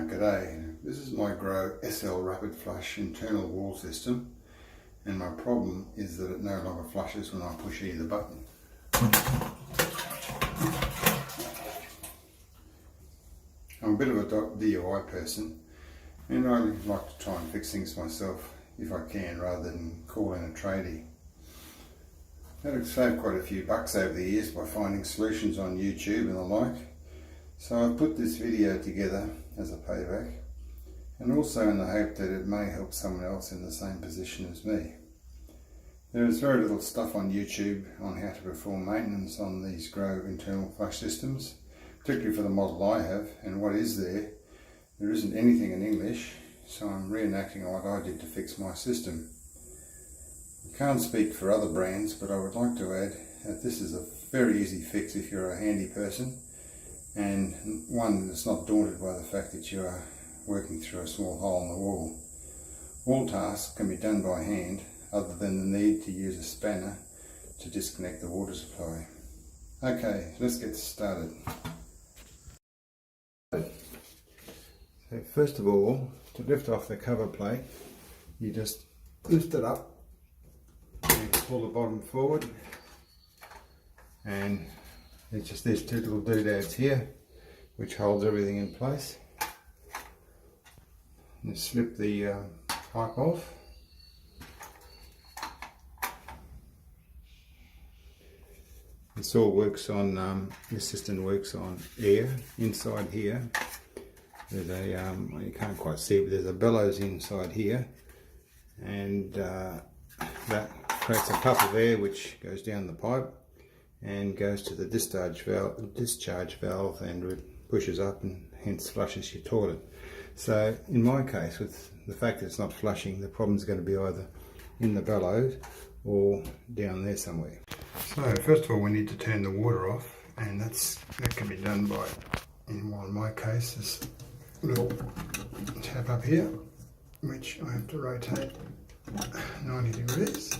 G'day, this is my Grohe SL Rapid Flush internal wall system, and my problem is that it no longer flushes when I push either button. I'm a bit of a DIY person, and I like to try and fix things myself if I can, rather than call in a tradie. I've saved quite a few bucks over the years by finding solutions on YouTube and the like, so I've put this video together as a payback, and also in the hope that it may help someone else in the same position as me. There is very little stuff on YouTube on how to perform maintenance on these Grohe internal flush systems, particularly for the model I have, and what is there isn't anything in English, so I'm reenacting what I did to fix my system. I can't speak for other brands, but I would like to add that this is a very easy fix if you're a handy person, and one that's not daunted by the fact that you are working through a small hole in the wall. All tasks can be done by hand, other than the need to use a spanner to disconnect the water supply. Okay, let's get started. So first of all, to lift off the cover plate, you just lift it up and pull the bottom forward, and it's just these two little doodads here which holds everything in place. And slip the pipe off. This all works on, this system works on air. Inside here there's a, well, you can't quite see, but there's a bellows inside here, and that creates a puff of air which goes down the pipe and goes to the discharge valve and pushes up and hence flushes your toilet. So in my case, with the fact that it's not flushing, the problem is going to be either in the bellows or down there somewhere. So first of all, we need to turn the water off, and that can be done by, in my case, this little tap up here, which I have to rotate 90 degrees.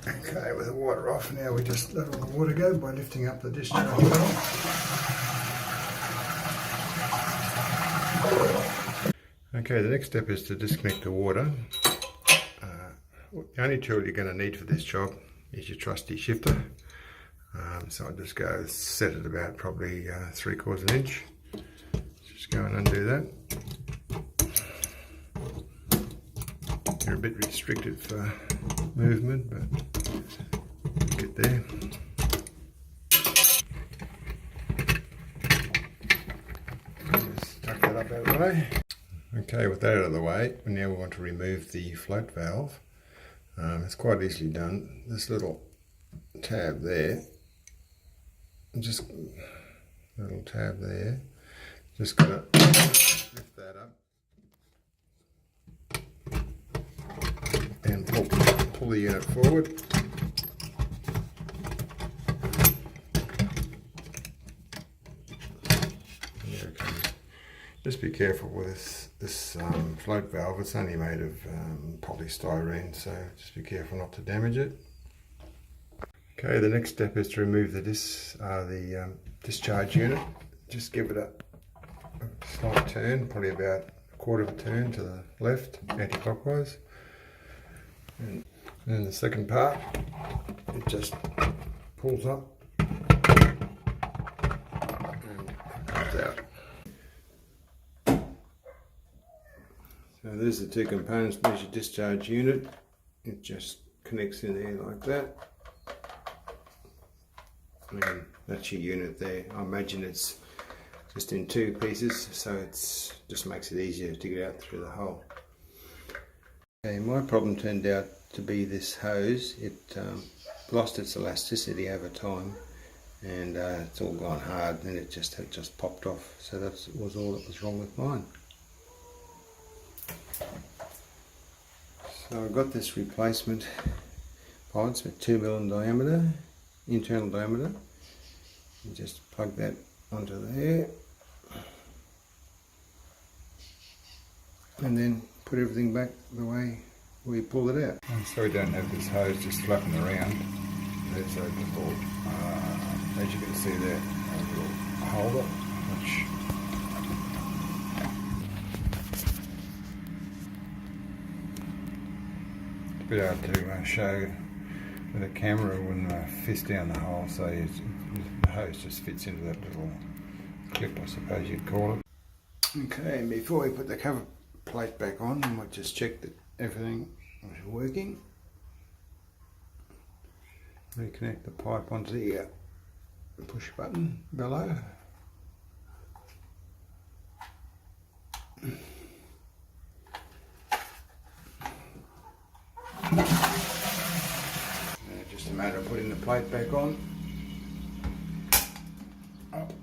Okay, with the water off, now we just let all the water go by lifting up the discharge valve. Okay, the next step is to disconnect the water. The only tool you're going to need for this job is your trusty shifter. So I'll just go set it about probably 3/4 of an inch. Just go and undo that. You're a bit restricted for movement, but get there. Just tuck that up out of the way. Okay, with that out of the way, now we want to remove the float valve. It's quite easily done. This little tab there, just a little tab there, just gonna lift that up and pull the unit forward. There it comes. Just be careful with this float valve. It's only made of polystyrene, so just be careful not to damage it. Okay, the next step is to remove the discharge unit. Just give it a slight turn, probably about 1/4 of a turn to the left, anti-clockwise. And then the second part, it just pulls up and comes out. So there's the two components. There's your discharge unit. It just connects in there like that. And that's your unit there. I imagine it's just in 2 pieces, so it's just makes it easier to get out through the hole. Okay, my problem turned out to be this hose. It lost its elasticity over time, and it's all gone hard, and it just popped off. So that was all that was wrong with mine. So I've got this replacement pods with 2 mm in diameter, internal diameter. You just plug that onto there, and then put everything back the way we pull it out. So we don't have this hose just flapping around. There's is a little, as you can see there, a little holder, which it's a bit hard to show with a camera when fist down the hole, so the hose just fits into that little clip, I suppose you'd call it. Okay, and before we put the cover plate back on, we might just check that everything is working. Reconnect the pipe onto the push button below. Just a matter of putting the plate back on. Up.